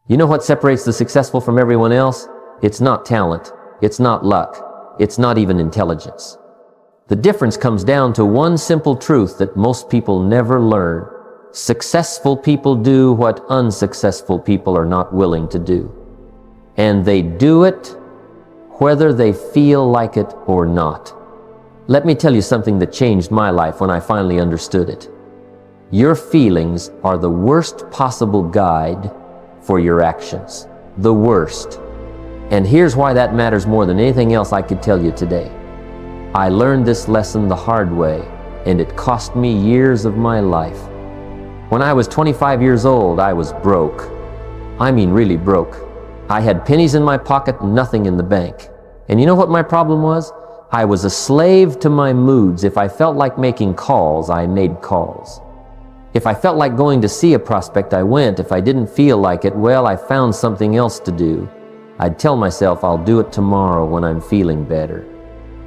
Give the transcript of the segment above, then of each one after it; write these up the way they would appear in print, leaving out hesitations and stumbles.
You know what separates the successful from everyone else? It's not talent. It's not luck. It's not even intelligence. The difference comes down to one simple truth that most people never learn. Successful people do what unsuccessful people are not willing to do. And they do it whether they feel like it or not. Let me tell you something that changed my life when I finally understood it. Your feelings are the worst possible guide for your actions. The worst. And here's why that matters more than anything else I could tell you today. I learned this lesson the hard way, and it cost me years of my life. When I was 25 years old, I was broke. I mean really broke. I had pennies in my pocket, nothing in the bank. And you know what my problem was? I was a slave to my moods. If I felt like making calls, I made calls. If I felt like going to see a prospect, I went. If I didn't feel like it, well, I found something else to do. I'd tell myself I'll do it tomorrow when I'm feeling better.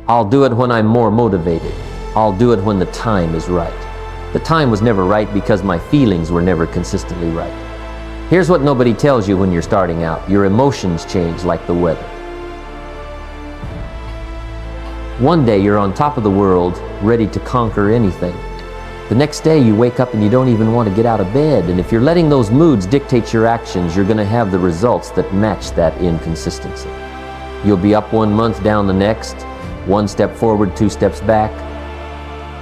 I'll do it when I'm more motivated. I'll do it when the time is right. The time was never right because my feelings were never consistently right. Here's what nobody tells you when you're starting out. Your emotions change like the weather. One day you're on top of the world, ready to conquer anything. The next day you wake up and you don't even want to get out of bed. And if you're letting those moods dictate your actions, you're going to have the results that match that inconsistency. You'll be up 1 month, down the next, 1 step forward, 2 steps back.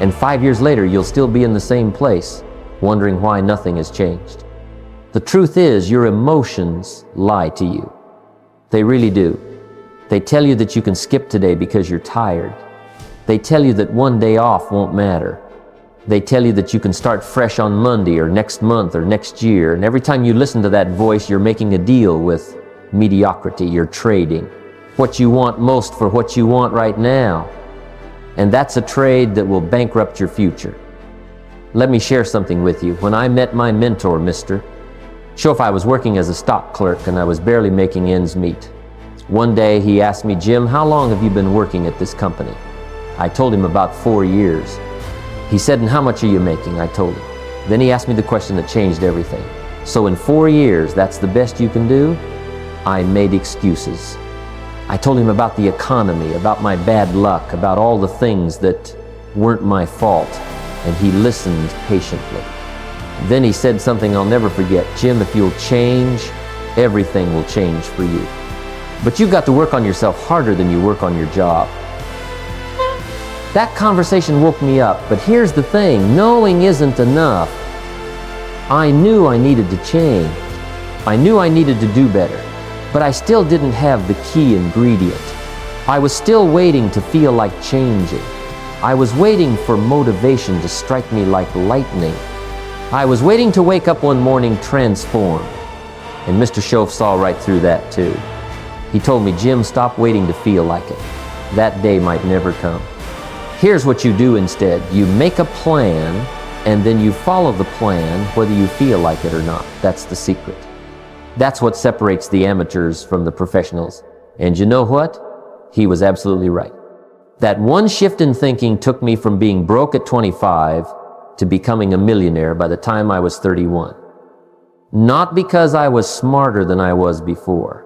And 5 years later, you'll still be in the same place, wondering why nothing has changed. The truth is, your emotions lie to you. They really do. They tell you that you can skip today because you're tired. They tell you that one day off won't matter. They tell you that you can start fresh on Monday or next month or next year. And every time you listen to that voice, you're making a deal with mediocrity. You're trading what you want most for what you want right now. And that's a trade that will bankrupt your future. Let me share something with you. When I met my mentor, Mr. Schoaf, I was working as a stock clerk and I was barely making ends meet. One day he asked me, Jim, how long have you been working at this company? I told him about 4 years. He said, and how much are you making? I told him. Then he asked me the question that changed everything. So in 4 years, that's the best you can do? I made excuses. I told him about the economy, about my bad luck, about all the things that weren't my fault, and he listened patiently. Then he said something I'll never forget. Jim, if you'll change, everything will change for you. But you've got to work on yourself harder than you work on your job. That conversation woke me up, but here's the thing, knowing isn't enough. I knew I needed to change. I knew I needed to do better, but I still didn't have the key ingredient. I was still waiting to feel like changing. I was waiting for motivation to strike me like lightning. I was waiting to wake up one morning transformed. And Mr. Schoaf saw right through that too. He told me, Jim, stop waiting to feel like it. That day might never come. Here's what you do instead. You make a plan, and then you follow the plan whether you feel like it or not. That's the secret. That's what separates the amateurs from the professionals. And you know what? He was absolutely right. That one shift in thinking took me from being broke at 25 to becoming a millionaire by the time I was 31. Not because I was smarter than I was before.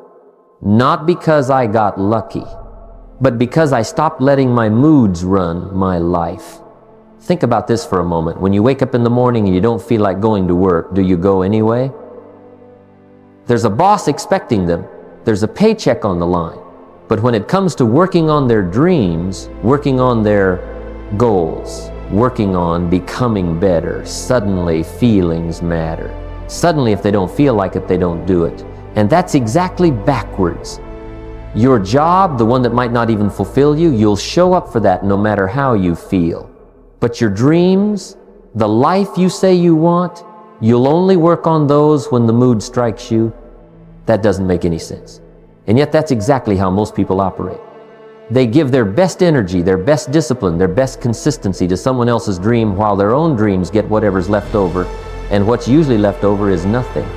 Not because I got lucky. But because I stopped letting my moods run my life. Think about this for a moment. When you wake up in the morning and you don't feel like going to work, do you go anyway? There's a boss expecting them. There's a paycheck on the line. But when it comes to working on their dreams, working on their goals, working on becoming better, suddenly feelings matter. Suddenly, if they don't feel like it, they don't do it. And that's exactly backwards. Your job, the one that might not even fulfill you, you'll show up for that no matter how you feel. But your dreams, the life you say you want, you'll only work on those when the mood strikes you. That doesn't make any sense. And yet that's exactly how most people operate. They give their best energy, their best discipline, their best consistency to someone else's dream while their own dreams get whatever's left over, and what's usually left over is nothing.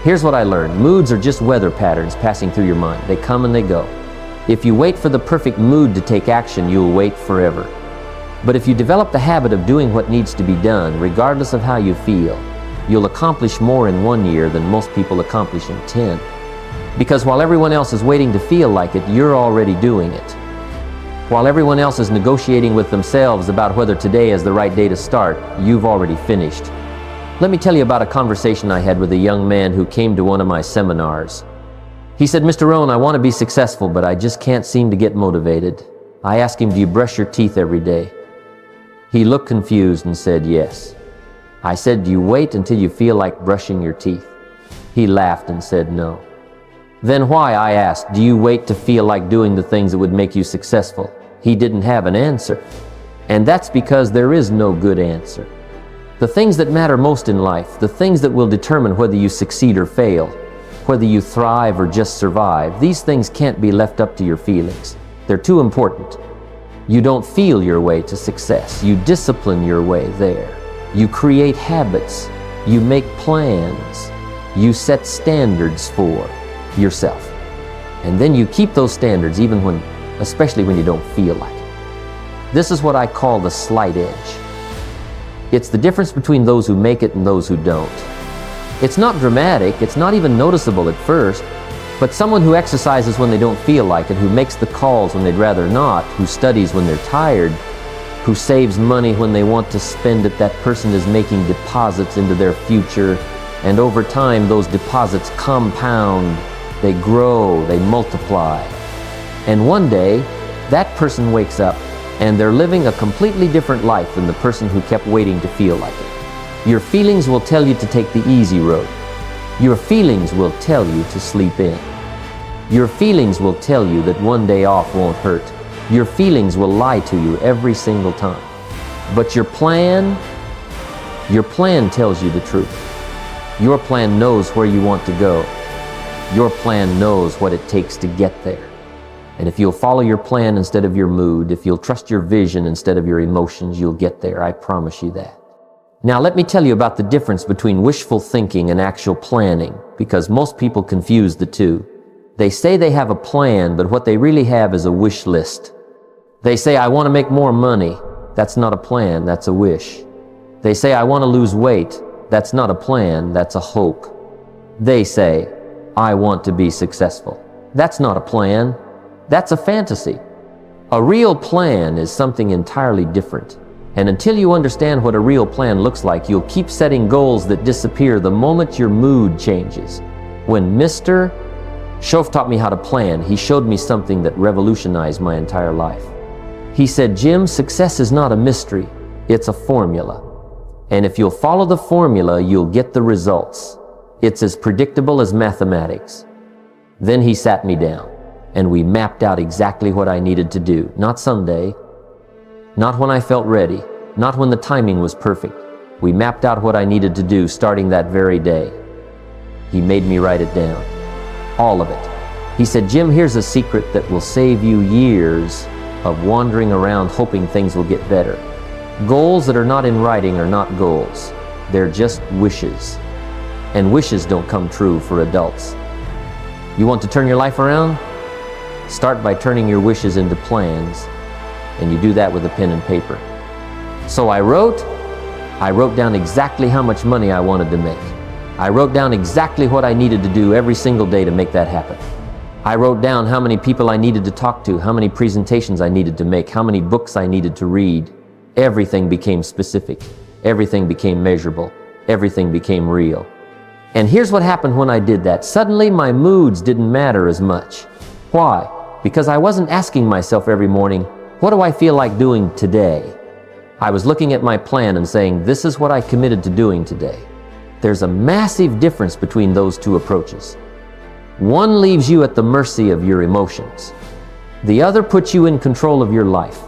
Here's what I learned. Moods are just weather patterns passing through your mind. They come and they go. If you wait for the perfect mood to take action, you'll wait forever. But if you develop the habit of doing what needs to be done, regardless of how you feel, you'll accomplish more in 1 year than most people accomplish in 10. Because while everyone else is waiting to feel like it, you're already doing it. While everyone else is negotiating with themselves about whether today is the right day to start, you've already finished. Let me tell you about a conversation I had with a young man who came to one of my seminars. He said, "Mr. Rohn, I want to be successful, but I just can't seem to get motivated." I asked him, "Do you brush your teeth every day?" He looked confused and said, "Yes." I said, "Do you wait until you feel like brushing your teeth?" He laughed and said, "No." "Then why," I asked, "do you wait to feel like doing the things that would make you successful?" He didn't have an answer. And that's because there is no good answer. The things that matter most in life, the things that will determine whether you succeed or fail, whether you thrive or just survive, these things can't be left up to your feelings. They're too important. You don't feel your way to success. You discipline your way there. You create habits. You make plans. You set standards for yourself. And then you keep those standards especially when you don't feel like it. This is what I call the slight edge. It's the difference between those who make it and those who don't. It's not dramatic, it's not even noticeable at first, but someone who exercises when they don't feel like it, who makes the calls when they'd rather not, who studies when they're tired, who saves money when they want to spend it, that person is making deposits into their future, and over time those deposits compound, they grow, they multiply. And one day, that person wakes up and they're living a completely different life than the person who kept waiting to feel like it. Your feelings will tell you to take the easy road. Your feelings will tell you to sleep in. Your feelings will tell you that one day off won't hurt. Your feelings will lie to you every single time. But your plan tells you the truth. Your plan knows where you want to go. Your plan knows what it takes to get there. And if you'll follow your plan instead of your mood, if you'll trust your vision instead of your emotions, you'll get there. I promise you that. Now let me tell you about the difference between wishful thinking and actual planning, because most people confuse the two. They say they have a plan, but what they really have is a wish list. They say, "I want to make more money." That's not a plan, that's a wish. They say, "I want to lose weight." That's not a plan, that's a hope. They say, "I want to be successful." That's not a plan, that's a fantasy. A real plan is something entirely different. And until you understand what a real plan looks like, you'll keep setting goals that disappear the moment your mood changes. When Mr. Shof taught me how to plan, he showed me something that revolutionized my entire life. He said, "Jim, success is not a mystery, it's a formula. And if you'll follow the formula, you'll get the results. It's as predictable as mathematics." Then he sat me down, and we mapped out exactly what I needed to do. Not someday, not when I felt ready, not when the timing was perfect. We mapped out what I needed to do starting that very day. He made me write it down, all of it. He said, "Jim, here's a secret that will save you years of wandering around hoping things will get better. Goals that are not in writing are not goals. They're just wishes. And wishes don't come true for adults. You want to turn your life around? Start by turning your wishes into plans, and you do that with a pen and paper." So I wrote down exactly how much money I wanted to make. I wrote down exactly what I needed to do every single day to make that happen. I wrote down how many people I needed to talk to, how many presentations I needed to make, how many books I needed to read. Everything became specific. Everything became measurable. Everything became real. And here's what happened when I did that. Suddenly my moods didn't matter as much. Why? Because I wasn't asking myself every morning, what do I feel like doing today? I was looking at my plan and saying, this is what I committed to doing today. There's a massive difference between those two approaches. One leaves you at the mercy of your emotions. The other puts you in control of your life.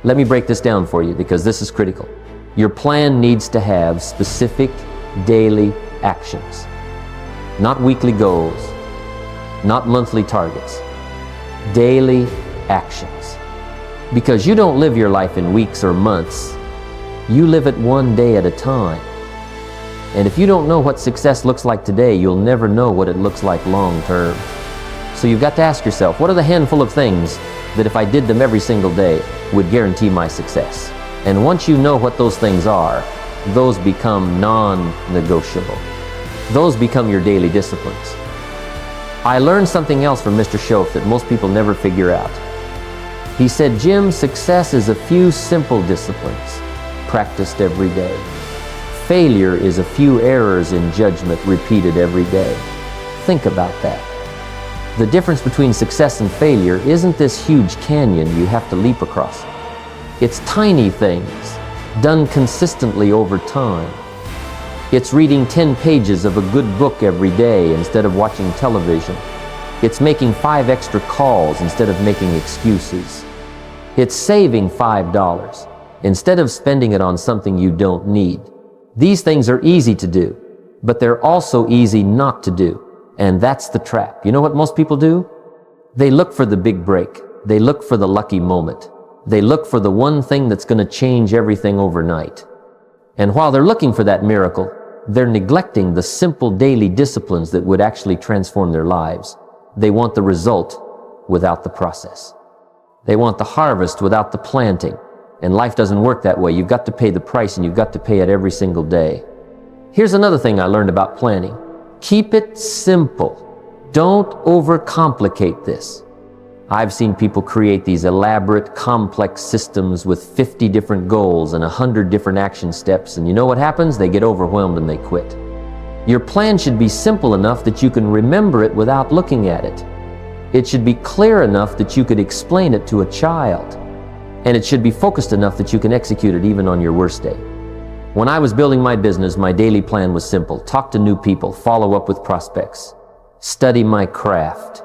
Let me break this down for you because this is critical. Your plan needs to have specific daily actions, not weekly goals, not monthly targets, daily actions. Because you don't live your life in weeks or months, you live it one day at a time. And if you don't know what success looks like today, you'll never know what it looks like long term. So you've got to ask yourself, what are the handful of things that if I did them every single day would guarantee my success? And once you know what those things are, those become non-negotiable. Those become your daily disciplines. I learned something else from Mr. Shoaff that most people never figure out. He said, Jim, success is a few simple disciplines practiced every day. Failure is a few errors in judgment repeated every day. Think about that. The difference between success and failure isn't this huge canyon you have to leap across. It's tiny things done consistently over time. It's reading 10 pages of a good book every day instead of watching television. It's making 5 extra calls instead of making excuses. It's saving $5 instead of spending it on something you don't need. These things are easy to do, but they're also easy not to do. And that's the trap. You know what most people do? They look for the big break. They look for the lucky moment. They look for the one thing that's going to change everything overnight. And while they're looking for that miracle, they're neglecting the simple daily disciplines that would actually transform their lives. They want the result without the process. They want the harvest without the planting. And life doesn't work that way. You've got to pay the price, and you've got to pay it every single day. Here's another thing I learned about planning. Keep it simple. Don't overcomplicate this. I've seen people create these elaborate, complex systems with 50 different goals and 100 different action steps, and you know what happens? They get overwhelmed and they quit. Your plan should be simple enough that you can remember it without looking at it. It should be clear enough that you could explain it to a child. And it should be focused enough that you can execute it even on your worst day. When I was building my business, my daily plan was simple. Talk to new people, follow up with prospects, study my craft,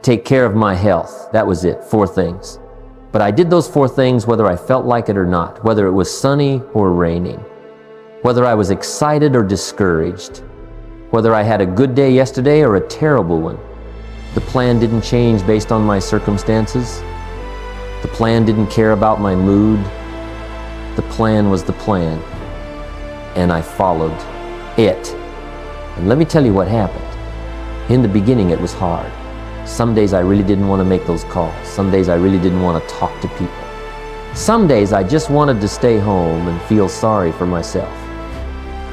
take care of my health. That was it, 4 things. But I did those 4 things whether I felt like it or not, whether it was sunny or raining, whether I was excited or discouraged, whether I had a good day yesterday or a terrible one. The plan didn't change based on my circumstances. The plan didn't care about my mood. The plan was the plan, and I followed it. And let me tell you what happened. In the beginning, it was hard. Some days I really didn't want to make those calls. Some days I really didn't want to talk to people. Some days I just wanted to stay home and feel sorry for myself.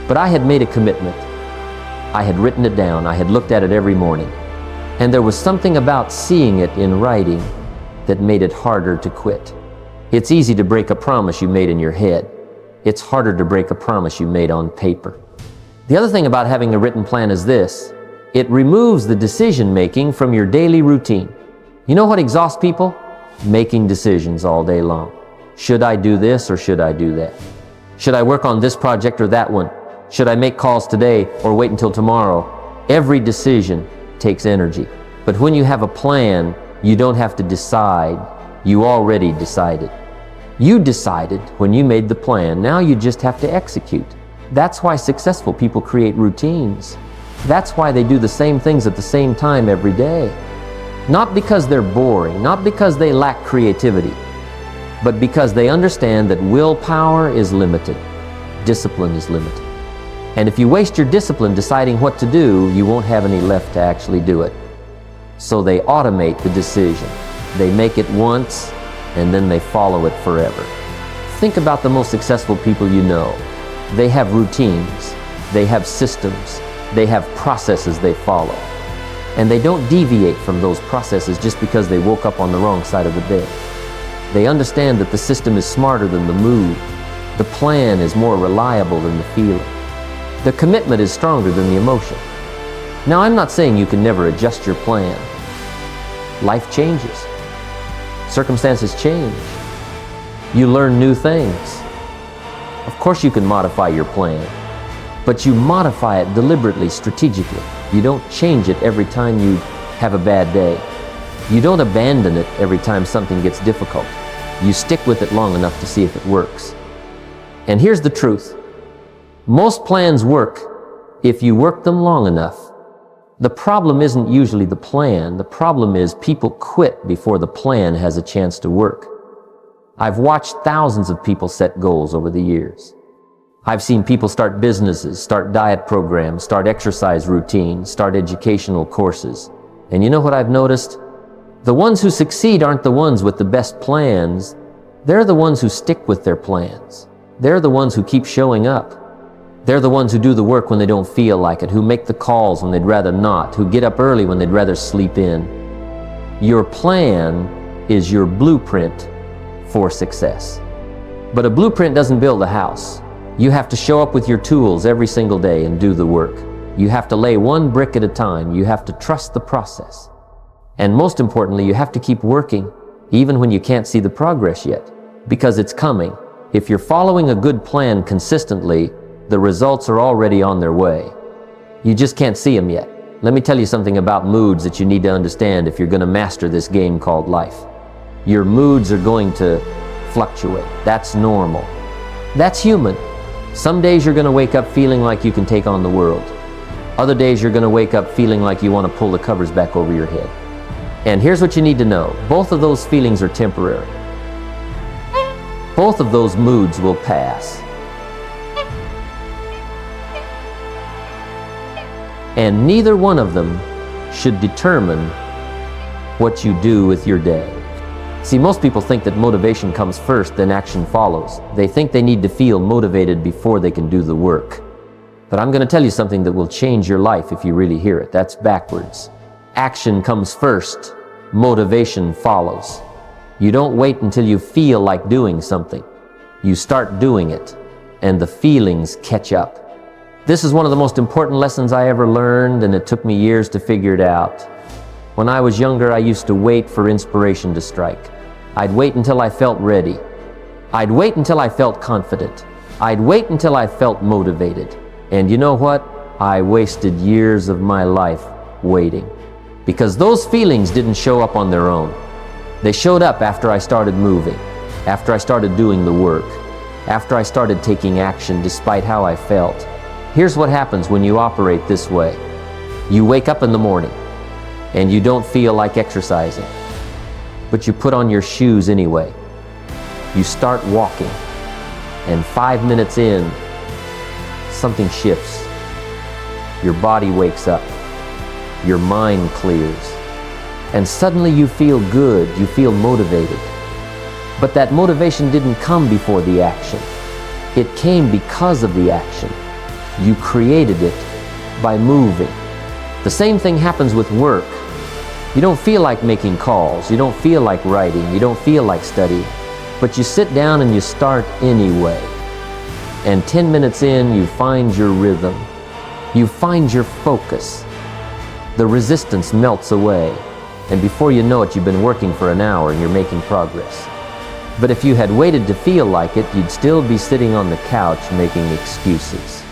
But I had made a commitment. I had written it down. I had looked at it every morning. And there was something about seeing it in writing that made it harder to quit. It's easy to break a promise you made in your head. It's harder to break a promise you made on paper. The other thing about having a written plan is this. It removes the decision-making from your daily routine. You know what exhausts people? Making decisions all day long. Should I do this or should I do that? Should I work on this project or that one? Should I make calls today or wait until tomorrow? Every decision takes energy. But when you have a plan, you don't have to decide. You already decided. You decided when you made the plan. Now you just have to execute. That's why successful people create routines. That's why they do the same things at the same time every day. Not because they're boring, not because they lack creativity, but because they understand that willpower is limited, discipline is limited. And if you waste your discipline deciding what to do, you won't have any left to actually do it. So they automate the decision. They make it once, and then they follow it forever. Think about the most successful people you know. They have routines, they have systems, they have processes they follow. And they don't deviate from those processes just because they woke up on the wrong side of the bed. They understand that the system is smarter than the mood. The plan is more reliable than the feeling. The commitment is stronger than the emotion. Now, I'm not saying you can never adjust your plan. Life changes. Circumstances change. You learn new things. Of course you can modify your plan, but you modify it deliberately, strategically. You don't change it every time you have a bad day. You don't abandon it every time something gets difficult. You stick with it long enough to see if it works. And here's the truth. Most plans work if you work them long enough. The problem isn't usually the plan. The problem is people quit before the plan has a chance to work. I've watched thousands of people set goals over the years. I've seen people start businesses, start diet programs, start exercise routines, start educational courses. And you know what I've noticed? The ones who succeed aren't the ones with the best plans. They're the ones who stick with their plans. They're the ones who keep showing up. They're the ones who do the work when they don't feel like it, who make the calls when they'd rather not, who get up early when they'd rather sleep in. Your plan is your blueprint for success. But a blueprint doesn't build a house. You have to show up with your tools every single day and do the work. You have to lay one brick at a time. You have to trust the process. And most importantly, you have to keep working, even when you can't see the progress yet, because it's coming. If you're following a good plan consistently, the results are already on their way. You just can't see them yet. Let me tell you something about moods that you need to understand if you're going to master this game called life. Your moods are going to fluctuate. That's normal. That's human. Some days you're going to wake up feeling like you can take on the world. Other days you're going to wake up feeling like you want to pull the covers back over your head. And here's what you need to know. Both of those feelings are temporary. Both of those moods will pass. And neither one of them should determine what you do with your day. See, most people think that motivation comes first, then action follows. They think they need to feel motivated before they can do the work. But I'm going to tell you something that will change your life if you really hear it. That's backwards. Action comes first, motivation follows. You don't wait until you feel like doing something. You start doing it, and the feelings catch up. This is one of the most important lessons I ever learned, and it took me years to figure it out. When I was younger, I used to wait for inspiration to strike. I'd wait until I felt ready. I'd wait until I felt confident. I'd wait until I felt motivated. And you know what? I wasted years of my life waiting. Because those feelings didn't show up on their own. They showed up after I started moving, after I started doing the work, after I started taking action despite how I felt. Here's what happens when you operate this way. You wake up in the morning and you don't feel like exercising, but you put on your shoes anyway. You start walking, and 5 minutes in, something shifts. Your body wakes up, your mind clears, and suddenly you feel good, you feel motivated. But that motivation didn't come before the action. It came because of the action. You created it by moving. The same thing happens with work. You don't feel like making calls, you don't feel like writing, you don't feel like studying, but you sit down and you start anyway. And 10 minutes in, you find your rhythm. You find your focus. The resistance melts away, and before you know it, you've been working for an hour and you're making progress. But if you had waited to feel like it, you'd still be sitting on the couch making excuses.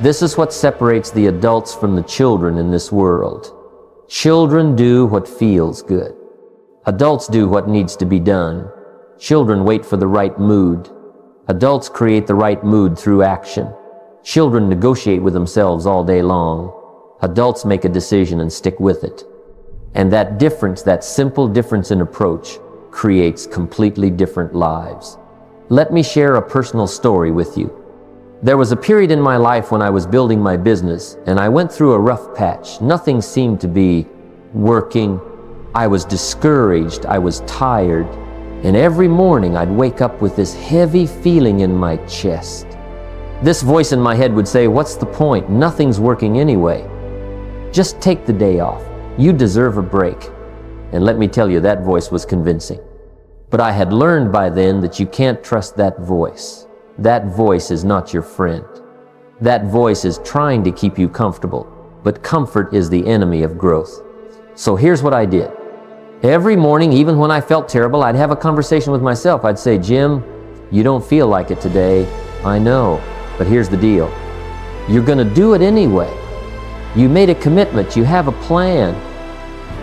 This is what separates the adults from the children in this world. Children do what feels good. Adults do what needs to be done. Children wait for the right mood. Adults create the right mood through action. Children negotiate with themselves all day long. Adults make a decision and stick with it. And that difference, that simple difference in approach, creates completely different lives. Let me share a personal story with you. There was a period in my life when I was building my business, and I went through a rough patch. Nothing seemed to be working. I was discouraged. I was tired. And every morning I'd wake up with this heavy feeling in my chest. This voice in my head would say, "What's the point? Nothing's working anyway. Just take the day off. You deserve a break." And let me tell you, that voice was convincing. But I had learned by then that you can't trust that voice. That voice is not your friend. That voice is trying to keep you comfortable, but comfort is the enemy of growth. So here's what I did. Every morning, even when I felt terrible, I'd have a conversation with myself. I'd say, "Jim, you don't feel like it today. I know, but here's the deal. You're going to do it anyway. You made a commitment. You have a plan.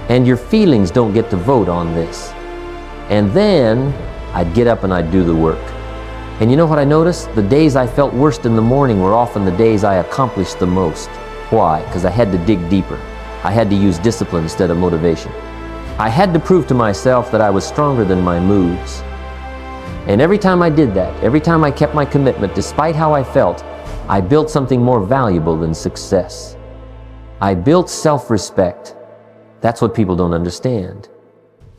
And your feelings don't get to vote on this." And then I'd get up and I'd do the work. And you know what I noticed? The days I felt worst in the morning were often the days I accomplished the most. Why? Because I had to dig deeper. I had to use discipline instead of motivation. I had to prove to myself that I was stronger than my moods. And every time I did that, every time I kept my commitment, despite how I felt, I built something more valuable than success. I built self-respect. That's what people don't understand.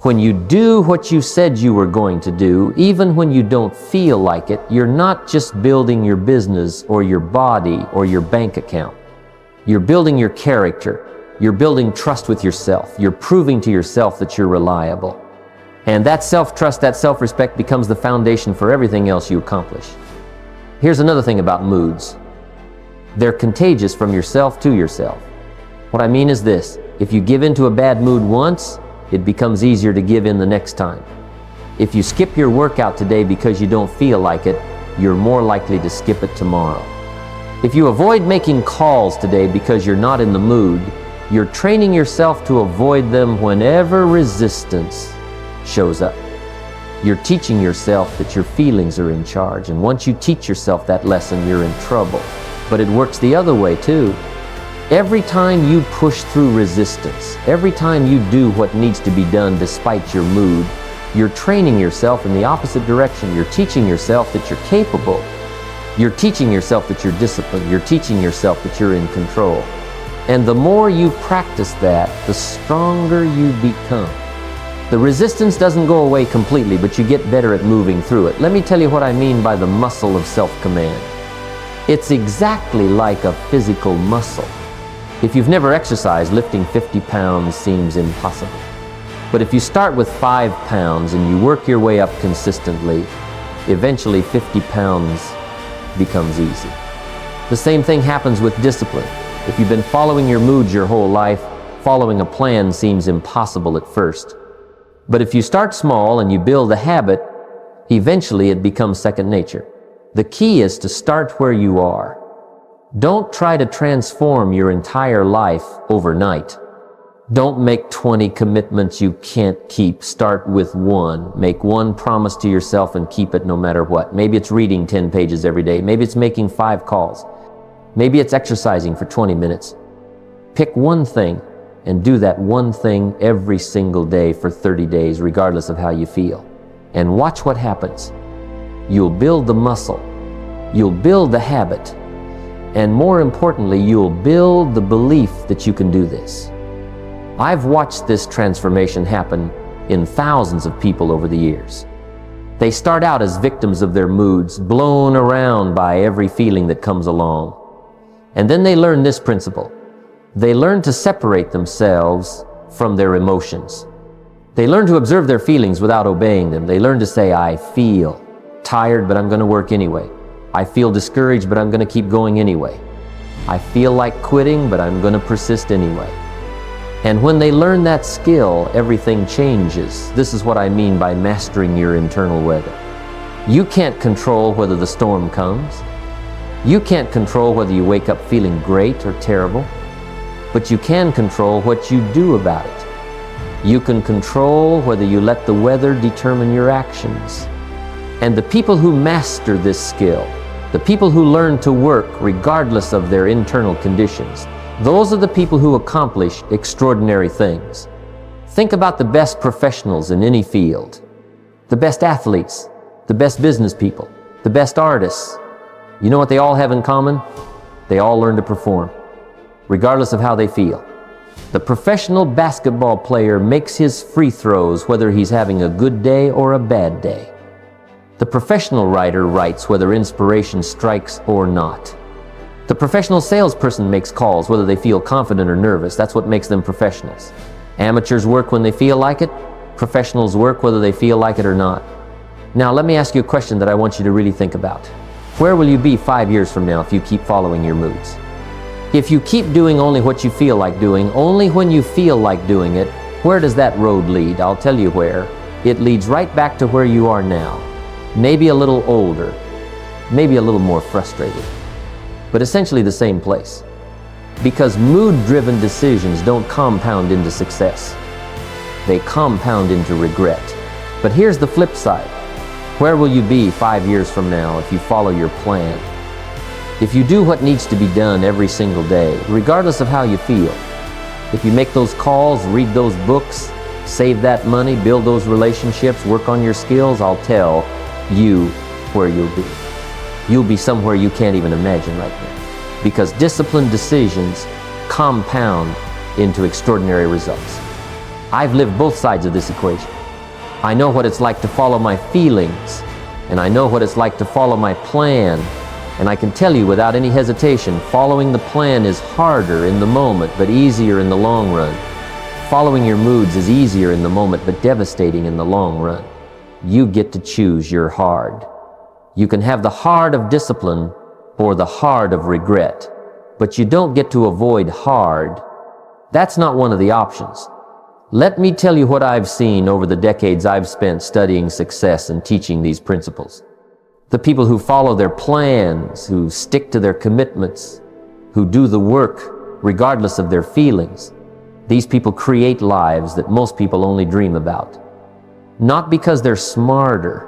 When you do what you said you were going to do, even when you don't feel like it, you're not just building your business or your body or your bank account. You're building your character. You're building trust with yourself. You're proving to yourself that you're reliable. And that self-trust, that self-respect becomes the foundation for everything else you accomplish. Here's another thing about moods. They're contagious from yourself to yourself. What I mean is this: if you give into a bad mood once, it becomes easier to give in the next time. If you skip your workout today because you don't feel like it, you're more likely to skip it tomorrow. If you avoid making calls today because you're not in the mood, you're training yourself to avoid them whenever resistance shows up. You're teaching yourself that your feelings are in charge, and once you teach yourself that lesson, you're in trouble. But it works the other way too. Every time you push through resistance, every time you do what needs to be done despite your mood, you're training yourself in the opposite direction. You're teaching yourself that you're capable. You're teaching yourself that you're disciplined. You're teaching yourself that you're in control. And the more you practice that, the stronger you become. The resistance doesn't go away completely, but you get better at moving through it. Let me tell you what I mean by the muscle of self-command. It's exactly like a physical muscle. If you've never exercised, lifting 50 pounds seems impossible. But if you start with 5 pounds and you work your way up consistently, eventually 50 pounds becomes easy. The same thing happens with discipline. If you've been following your moods your whole life, following a plan seems impossible at first. But if you start small and you build a habit, eventually it becomes second nature. The key is to start where you are. Don't try to transform your entire life overnight. Don't make 20 commitments you can't keep. Start with one. Make one promise to yourself and keep it no matter what. Maybe it's reading 10 pages every day. Maybe it's making 5 calls. Maybe it's exercising for 20 minutes. Pick one thing and do that one thing every single day for 30 days, regardless of how you feel. And watch what happens. You'll build the muscle. You'll build the habit. And more importantly, you'll build the belief that you can do this. I've watched this transformation happen in thousands of people over the years. They start out as victims of their moods, blown around by every feeling that comes along. And then they learn this principle. They learn to separate themselves from their emotions. They learn to observe their feelings without obeying them. They learn to say, I feel tired, but I'm going to work anyway. I feel discouraged, but I'm going to keep going anyway. I feel like quitting, but I'm going to persist anyway. And when they learn that skill, everything changes. This is what I mean by mastering your internal weather. You can't control whether the storm comes. You can't control whether you wake up feeling great or terrible. But you can control what you do about it. You can control whether you let the weather determine your actions. And the people who master this skill, the people who learn to work regardless of their internal conditions, those are the people who accomplish extraordinary things. Think about the best professionals in any field, the best athletes, the best business people, the best artists. You know what they all have in common? They all learn to perform, regardless of how they feel. The professional basketball player makes his free throws whether he's having a good day or a bad day. The professional writer writes whether inspiration strikes or not. The professional salesperson makes calls whether they feel confident or nervous. That's what makes them professionals. Amateurs work when they feel like it. Professionals work whether they feel like it or not. Now, let me ask you a question that I want you to really think about. Where will you be 5 years from now if you keep following your moods? If you keep doing only what you feel like doing, only when you feel like doing it, where does that road lead? I'll tell you where. It leads right back to where you are now. Maybe a little older, maybe a little more frustrated, but essentially the same place. Because mood-driven decisions don't compound into success. They compound into regret. But here's the flip side. Where will you be 5 years from now if you follow your plan? If you do what needs to be done every single day, regardless of how you feel, if you make those calls, read those books, save that money, build those relationships, work on your skills, I'll tell you where you'll be. You'll be somewhere you can't even imagine right now. Because disciplined decisions compound into extraordinary results. I've lived both sides of this equation. I know what it's like to follow my feelings, and I know what it's like to follow my plan. And I can tell you without any hesitation, following the plan is harder in the moment, but easier in the long run. Following your moods is easier in the moment, but devastating in the long run. You get to choose your hard. You can have the hard of discipline or the hard of regret, but you don't get to avoid hard. That's not one of the options. Let me tell you what I've seen over the decades I've spent studying success and teaching these principles. The people who follow their plans, who stick to their commitments, who do the work regardless of their feelings, these people create lives that most people only dream about. Not because they're smarter,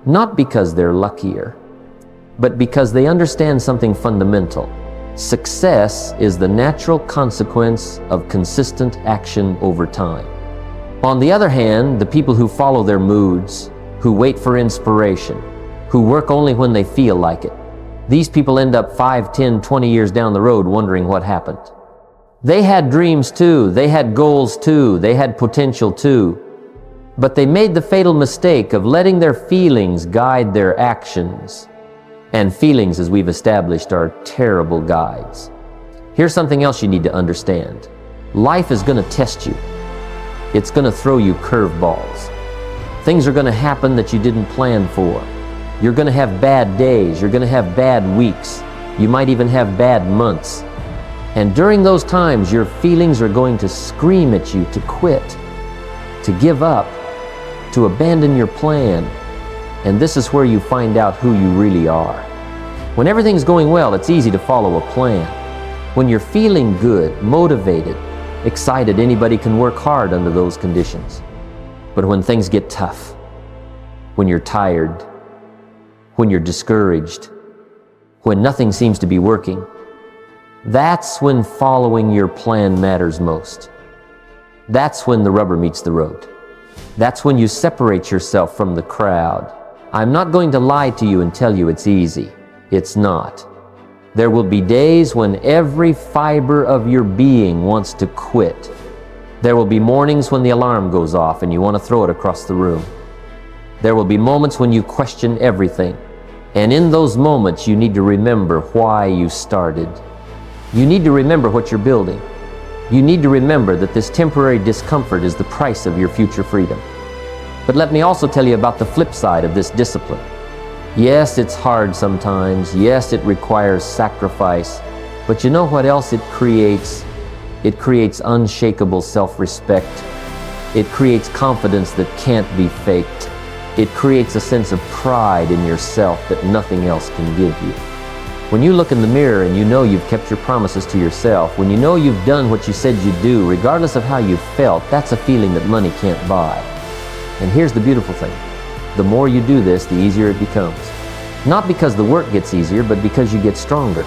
not because they're luckier, but because they understand something fundamental. Success is the natural consequence of consistent action over time. On the other hand, the people who follow their moods, who wait for inspiration, who work only when they feel like it, these people end up 5, 10, 20 years down the road wondering what happened. They had dreams too, they had goals too, they had potential too, but they made the fatal mistake of letting their feelings guide their actions. And feelings, as we've established, are terrible guides. Here's something else you need to understand. Life is going to test you. It's going to throw you curveballs. Things are going to happen that you didn't plan for. You're going to have bad days. You're going to have bad weeks. You might even have bad months. And during those times, your feelings are going to scream at you to quit, to give up, to abandon your plan. And this is where you find out who you really are. When everything's going well, it's easy to follow a plan. When you're feeling good, motivated, excited, anybody can work hard under those conditions. But when things get tough, when you're tired, when you're discouraged, when nothing seems to be working, that's when following your plan matters most. That's when the rubber meets the road. That's when you separate yourself from the crowd. I'm not going to lie to you and tell you it's easy. It's not. There will be days when every fiber of your being wants to quit. There will be mornings when the alarm goes off and you want to throw it across the room. There will be moments when you question everything. And in those moments, you need to remember why you started. You need to remember what you're building. You need to remember that this temporary discomfort is the price of your future freedom. But let me also tell you about the flip side of this discipline. Yes, it's hard sometimes. Yes, it requires sacrifice. But you know what else it creates? It creates unshakable self-respect. It creates confidence that can't be faked. It creates a sense of pride in yourself that nothing else can give you. When you look in the mirror and you know you've kept your promises to yourself, when you know you've done what you said you'd do, regardless of how you felt, that's a feeling that money can't buy. And here's the beautiful thing. The more you do this, the easier it becomes. Not because the work gets easier, but because you get stronger.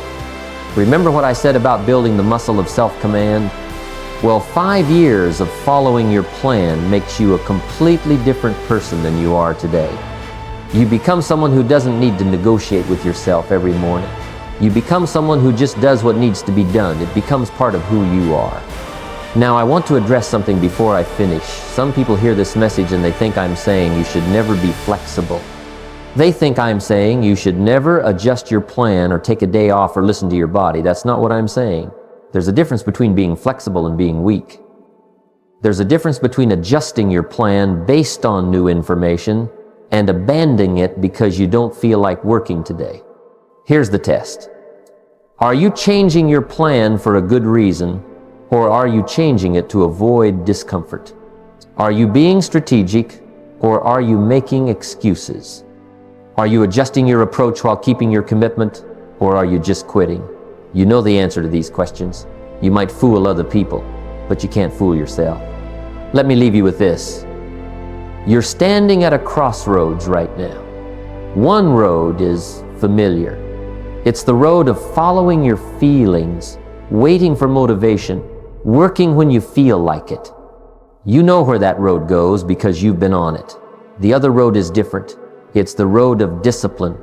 Remember what I said about building the muscle of self-command? Well, 5 years of following your plan makes you a completely different person than you are today. You become someone who doesn't need to negotiate with yourself every morning. You become someone who just does what needs to be done. It becomes part of who you are. Now, I want to address something before I finish. Some people hear this message and they think I'm saying you should never be flexible. They think I'm saying you should never adjust your plan or take a day off or listen to your body. That's not what I'm saying. There's a difference between being flexible and being weak. There's a difference between adjusting your plan based on new information and abandoning it because you don't feel like working today. Here's the test. Are you changing your plan for a good reason, or are you changing it to avoid discomfort? Are you being strategic, or are you making excuses? Are you adjusting your approach while keeping your commitment, or are you just quitting? You know the answer to these questions. You might fool other people, but you can't fool yourself. Let me leave you with this. You're standing at a crossroads right now. One road is familiar. It's the road of following your feelings, waiting for motivation, working when you feel like it. You know where that road goes because you've been on it. The other road is different. It's the road of discipline,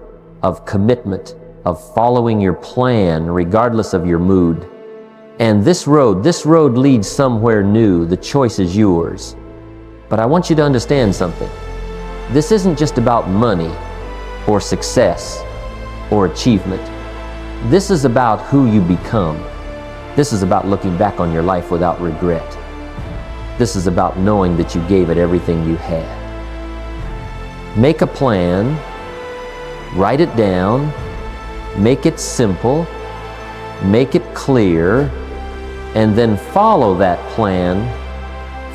of commitment, of following your plan regardless of your mood. And this road leads somewhere new. The choice is yours. But I want you to understand something. This isn't just about money or success or achievement. This is about who you become. This is about looking back on your life without regret. This is about knowing that you gave it everything you had. Make a plan, write it down, make it simple, make it clear, and then follow that plan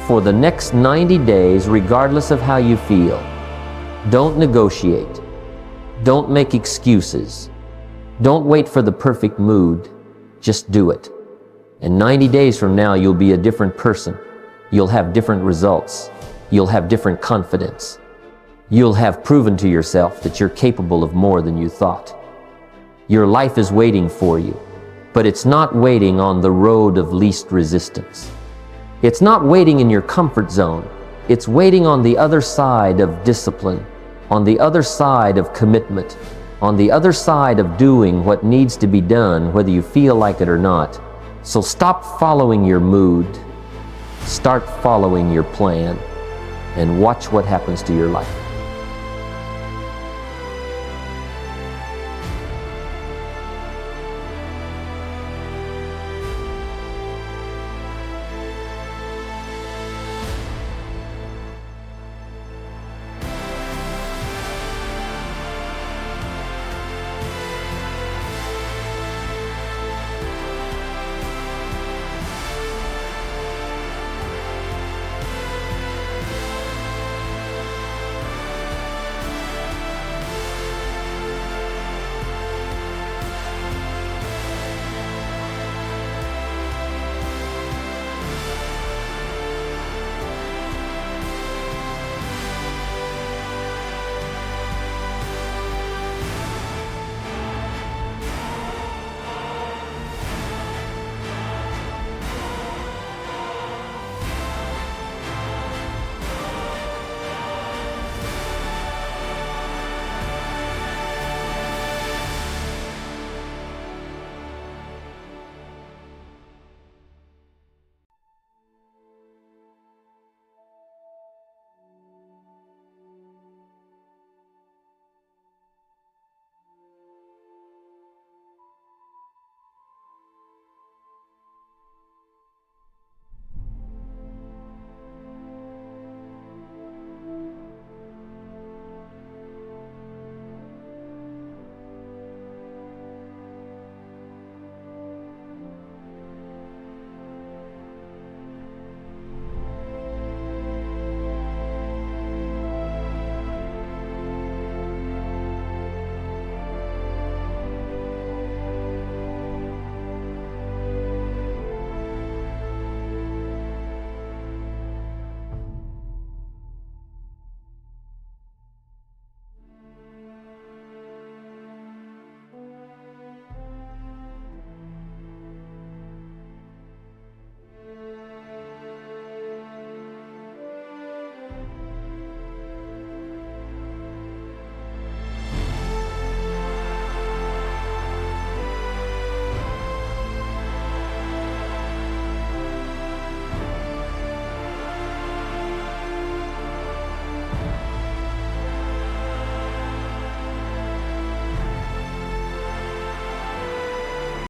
for the next 90 days, regardless of how you feel. Don't negotiate. Don't make excuses. Don't wait for the perfect mood. Just do it. And 90 days from now, you'll be a different person. You'll have different results. You'll have different confidence. You'll have proven to yourself that you're capable of more than you thought. Your life is waiting for you, but it's not waiting on the road of least resistance. It's not waiting in your comfort zone. It's waiting on the other side of discipline, on the other side of commitment, on the other side of doing what needs to be done, whether you feel like it or not. So stop following your mood, start following your plan, and watch what happens to your life.